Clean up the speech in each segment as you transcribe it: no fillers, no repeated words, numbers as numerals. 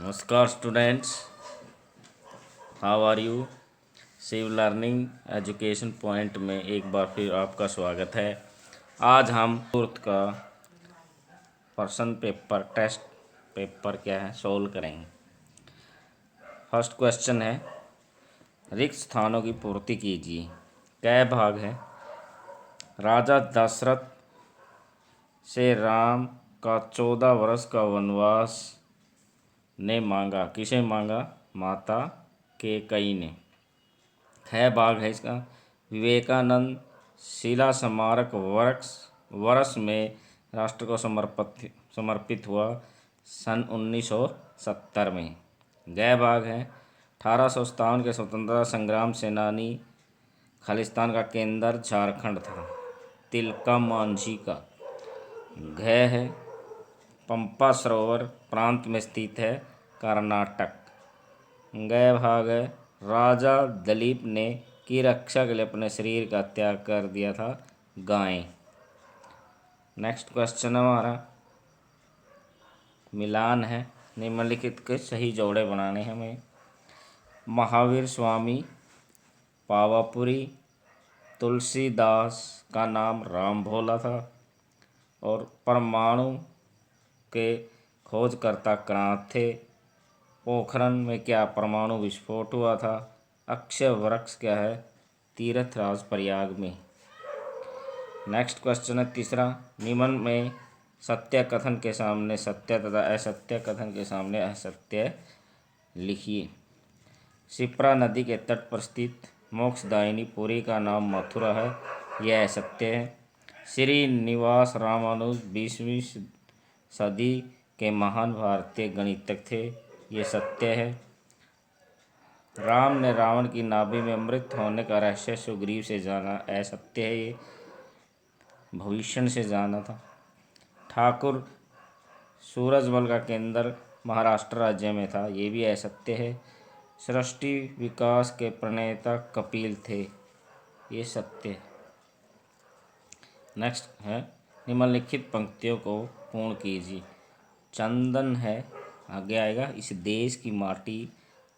नमस्कार students, how are you. Shiv Learning Education Point में एक बार फिर आपका स्वागत है। आज हम फोर्थ का पर्सन पेपर टेस्ट पेपर क्या है सोल्व करेंगे। फर्स्ट क्वेश्चन है, रिक्त स्थानों की पूर्ति कीजिए। कै भाग है। राजा दशरथ से राम का 14 वर्ष का वनवास ने मांगा। किसे मांगा? माता कैकेयी ने। है भाग है इसका। विवेकानंद शिला स्मारक वर्ष में राष्ट्र को समर्पित हुआ सन 1970 में। गै भाग है। 1857 के स्वतंत्रता संग्राम सेनानी, खालिस्तान का केंद्र झारखंड था, तिलका मांझी का। घ है। पंपा सरोवर प्रांत में स्थित है, कर्नाटक। गै भाग है। राजा दिलीप ने की रक्षा के लिए अपने शरीर का त्याग कर दिया था, गाय। नेक्स्ट क्वेश्चन हमारा मिलान है। निम्नलिखित के सही जोड़े बनाने हैं हमें। महावीर स्वामी पावापुरी, तुलसीदास का नाम राम भोला था, और परमाणु के खोजकर्ता क्रांत थे। पोखरण में क्या परमाणु विस्फोट हुआ था। अक्षय वृक्ष क्या है? तीर्थराज प्रयाग में। नेक्स्ट क्वेश्चन है तीसरा, निम्न में सत्य कथन के सामने सत्य तथा असत्य कथन के सामने असत्य लिखिए। शिप्रा नदी के तट पर स्थित मोक्षदायिनी पुरी का नाम मथुरा है, यह असत्य है। श्रीनिवास रामानुज 20वीं सदी के महान भारतीय गणितज्ञ थे, ये सत्य है। राम ने रावण की नाभि में अमृत होने का रहस्य सुग्रीव से जाना, असत्य है, ये भविष्य से जाना था। ठाकुर सूरजमल का केंद्र महाराष्ट्र राज्य में था, ये भी असत्य है। सृष्टि विकास के प्रणेता कपिल थे, ये सत्य है। नेक्स्ट है, निम्नलिखित पंक्तियों को पूर्ण कीजिए। चंदन है, आगे आएगा, इस देश की माटी,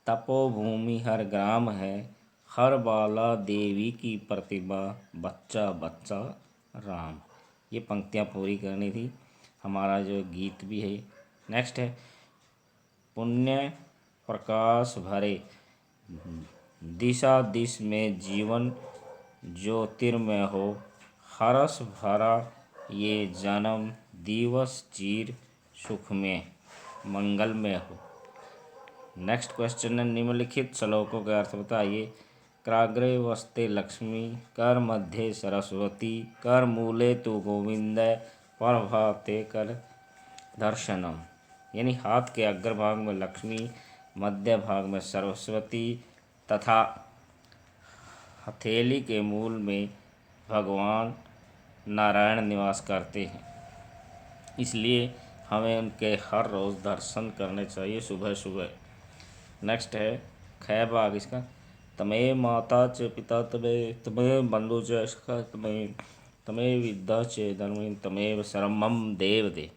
तपोभूमि हर ग्राम है, हर बाला देवी की प्रतिभा, बच्चा बच्चा राम। ये पंक्तियाँ पूरी करनी थी। हमारा जो गीत भी है। नेक्स्ट है, पुण्य प्रकाश भरे, दिशा दिश में जीवन ज्योतिर्मय हो, हरस भरा ये जन्म दिवस चीर सुख में मंगलमय हो। नेक्स्ट क्वेश्चन है, निम्नलिखित श्लोकों के अर्थ बताइए। कराग्रे वस्ते लक्ष्मी, कर मध्ये सरस्वती, कर मूले तु गोविंद, प्रभाते कर दर्शनम। यानी हाथ के अग्रभाग में लक्ष्मी, मध्य भाग में सरस्वती तथा हथेली के मूल में भगवान नारायण निवास करते हैं, इसलिए हमें उनके हर रोज़ दर्शन करने चाहिए सुबह सुबह। नेक्स्ट है ख भाग इसका। तमेव माता च पिता तमेव बंधु च सखा तमेव विद्या च धर्म तमेव शरणम देव दे।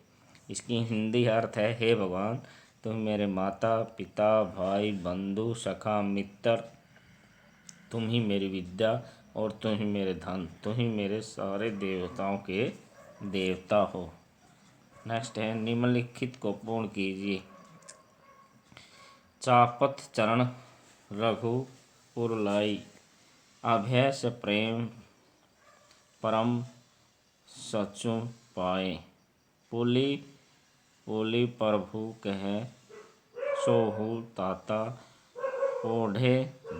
इसकी हिंदी अर्थ है, हे भगवान, तुम मेरे माता पिता भाई बंधु सखा मित्र, तुम ही मेरी विद्या और तुम ही मेरे धन, तुम ही मेरे सारे देवताओं के देवता हो। नेक्स्ट है, निम्नलिखित को पूर्ण कीजिए। चापत चरण रघुपुर लाई, अभय से प्रेम परम सचु पाए, पुली पुली प्रभु कहे सोहु ताता, ओढ़े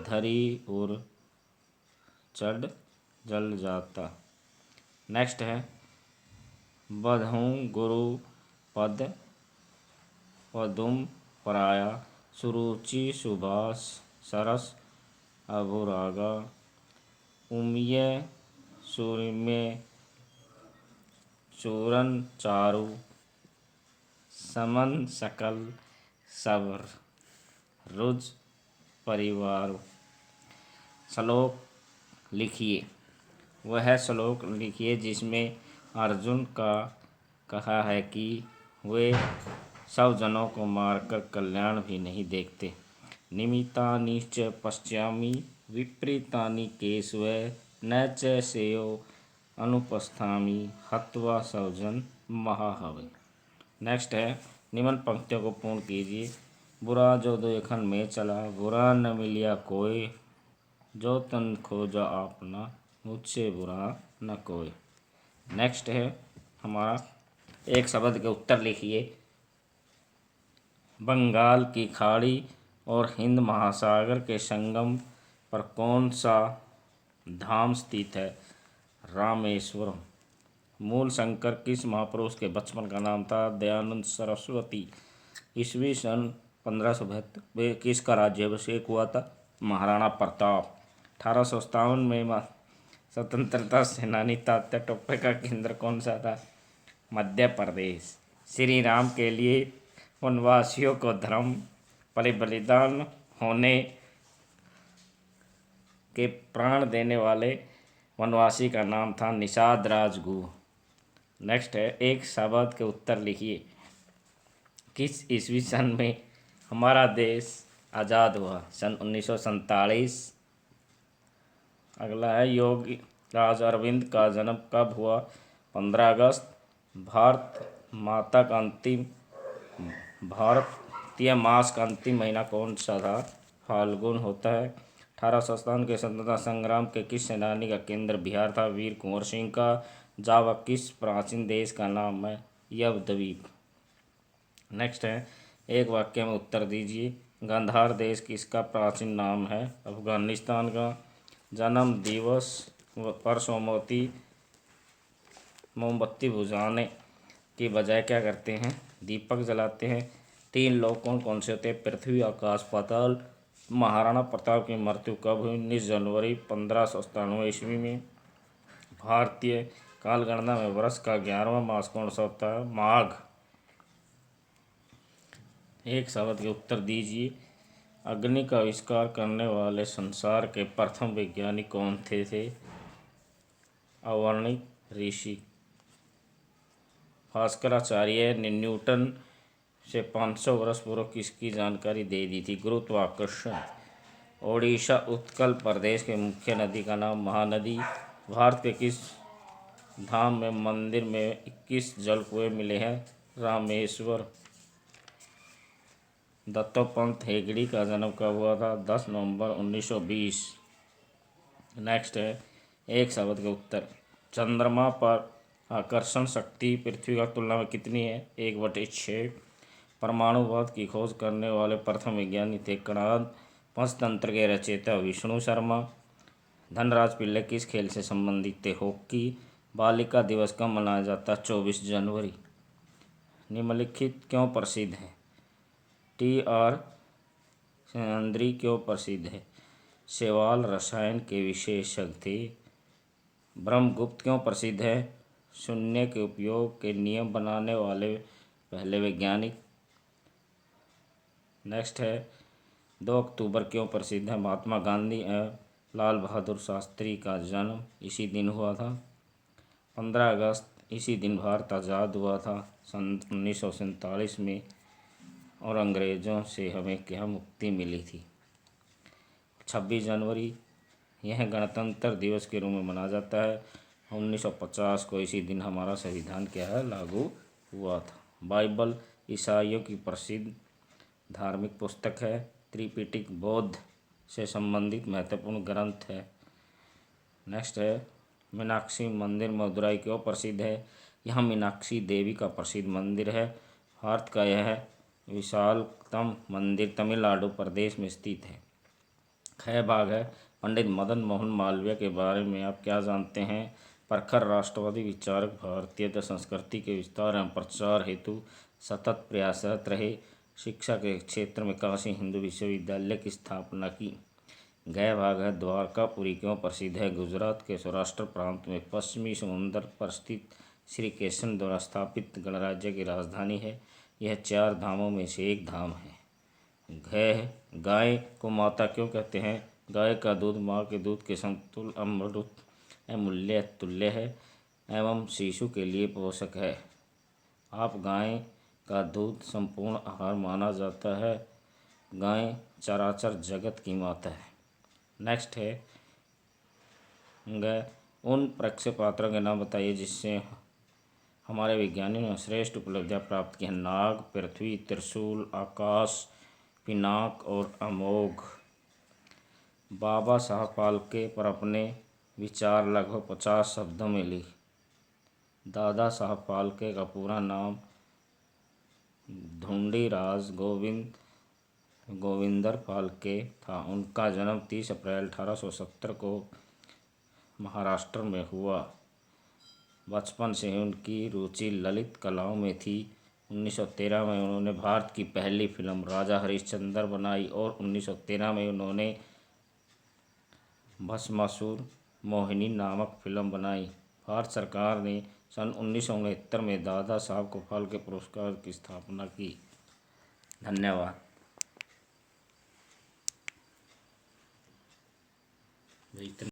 धरी उर चढ़ जल जाता। नेक्स्ट है, बधूं गुरु पद पदुम पराया, सुरुचि सुभाष सरस अभुरागा, उमिय सूर्य चूरन चारु, समन सकल सबर रुज परिवार। श्लोक लिखिए। वह श्लोक लिखिए जिसमें अर्जुन का कहा है कि वे सब जनों को मारकर कल्याण भी नहीं देखते। निमित्तानि च पश्यामि विपरीतानि केशव न च श्रेयो अनुपस्थामि हत्वा सौजन महाहवे। नेक्स्ट है, निम्न पंक्तियों को पूर्ण कीजिए। बुरा जो देखन में चला, बुरा न मिलिया कोई, जो तन खोजा आपना, मुझसे बुरा न कोई। नेक्स्ट है हमारा, एक शब्द के उत्तर लिखिए। बंगाल की खाड़ी और हिंद महासागर के संगम पर कौन सा धाम स्थित है? रामेश्वरम। मूल शंकर किस महापुरुष के बचपन का नाम था? दयानंद सरस्वती। ईस्वी सन 1572 में किसका राज्याभिषेक हुआ था? महाराणा प्रताप। 1857 में स्वतंत्रता सेनानी तात्या टोपे का केंद्र कौन सा था? मध्य प्रदेश। श्री राम के लिए वनवासियों को धर्म बलिदान होने के प्राण देने वाले वनवासी का नाम था निषाद राजगुरु। नेक्स्ट है, एक शब्द के उत्तर लिखिए। किस ईस्वी सन में हमारा देश आज़ाद हुआ? सन 1947। अगला है, योगी राज अरविंद का जन्म कब हुआ? 15 अगस्त। भारतीय मास का अंतिम महीना कौन सा था? फाल्गुन होता है। 1857 के स्वतंत्रता संग्राम के किस सेनानी का केंद्र बिहार था? वीर कुंवर सिंह का। जावा किस प्राचीन देश का नाम है? यवद्वीप। नेक्स्ट है, एक वाक्य में उत्तर दीजिए। गांधार देश किसका प्राचीन नाम है? अफगानिस्तान का। जन्म दिवस पर मोमबत्ती बुझाने की बजाय क्या करते हैं? दीपक जलाते हैं। 3 लोग कौन कौन से होते हैं? पृथ्वी, आकाश, पाताल। महाराणा प्रताप की मृत्यु कब हुई? 19 जनवरी 1597 ईस्वी में। भारतीय कालगणना में वर्ष का 11वां मास कौन सा होता है? माघ। एक शब्द के उत्तर दीजिए। अग्नि का आविष्कार करने वाले संसार के प्रथम वैज्ञानिक कौन थे? अवर्णित ऋषि। भास्कराचार्य ने न्यूटन से 500 वर्ष पूर्व किसकी जानकारी दे दी थी? गुरुत्वाकर्षण। ओडिशा उत्कल प्रदेश के मुख्य नदी का नाम? महानदी। भारत के किस धाम में मंदिर में 21 जलकुएं मिले हैं? रामेश्वर। दत्तोपंत हेगड़े का जन्म कब हुआ था? 10 नवंबर 1920। नेक्स्ट है, एक शब्द के उत्तर। चंद्रमा पर आकर्षण शक्ति पृथ्वी की तुलना में कितनी है? 1/6। परमाणुवाद की खोज करने वाले प्रथम वैज्ञानिक थे कणाद। पंचतंत्र के रचयिता विष्णु शर्मा। धनराज पिल्ले किस खेल से संबंधित थे? हॉकी। बालिका दिवस कब मनाया जाता है? 24 जनवरी। निम्नलिखित क्यों प्रसिद्ध है? टी.आर. सेनाद्री क्यों प्रसिद्ध है? शैवाल रसायन के विशेषज्ञ थे। ब्रह्मगुप्त क्यों प्रसिद्ध है? शून्य के उपयोग के नियम बनाने वाले पहले वैज्ञानिक। नेक्स्ट है, 2 अक्टूबर क्यों प्रसिद्ध है? महात्मा गांधी एवं लाल बहादुर शास्त्री का जन्म इसी दिन हुआ था। 15 अगस्त इसी दिन भारत आज़ाद हुआ था सन 1947 में, और अंग्रेज़ों से हमें क्या मुक्ति मिली थी? 26 जनवरी यह गणतंत्र दिवस के रूप में मनाया जाता है। 1950 को इसी दिन हमारा संविधान क्या है? लागू हुआ था। बाइबल ईसाइयों की प्रसिद्ध धार्मिक पुस्तक है। त्रिपिटक बौद्ध से संबंधित महत्वपूर्ण ग्रंथ है। नेक्स्ट है, मीनाक्षी मंदिर मदुरई क्यों प्रसिद्ध है? यह मीनाक्षी देवी का प्रसिद्ध मंदिर है। भारत का यह विशालतम मंदिर तमिलनाडु प्रदेश में स्थित है। ख भाग है, पंडित मदन मोहन मालवीय के बारे में आप क्या जानते हैं? प्रखर राष्ट्रवादी विचारक, भारतीय संस्कृति के विस्तार एवं प्रचार हेतु सतत प्रयासरत रहे। शिक्षा के क्षेत्र में काशी हिंदू विश्वविद्यालय की स्थापना की। गया भाग है, द्वारकापुरी क्यों प्रसिद्ध है? गुजरात के सौराष्ट्र प्रांत में पश्चिमी समुद्र पर स्थित श्री कृष्ण द्वारा स्थापित गणराज्य की राजधानी है। यह 4 धामों में से एक धाम है। गाय को माता क्यों कहते हैं? गाय का दूध माँ के दूध के समतुल्य अमृत अमूल्य तुल्य है एवं शिशु के लिए पोषक है। आप गाय का दूध संपूर्ण आहार माना जाता है। गाय चराचर जगत की माता है। नेक्स्ट है उन प्रक्षेपात्रों के नाम बताइए जिससे हमारे विज्ञानियों ने श्रेष्ठ उपलब्धियां प्राप्त की हैं। नाग, पृथ्वी, त्रिशूल, आकाश, पिनाक और अमोघ। बाबा साहब फाल्के पर अपने विचार लगभग 50 शब्दों में लिख। दादा साहब फाल्के का पूरा नाम ढूंढीराज गोविंदर फाल्के था। उनका जन्म 30 अप्रैल 1870 को महाराष्ट्र में हुआ। बचपन से ही उनकी रुचि ललित कलाओं में थी। 1913 में उन्होंने भारत की पहली फिल्म राजा हरिश्चंद्र बनाई और 1913 में उन्होंने भस्मासुर मोहिनी नामक फिल्म बनाई। भारत सरकार ने सन 1969 में दादा साहब को फाल्के पुरस्कार की स्थापना की। धन्यवाद।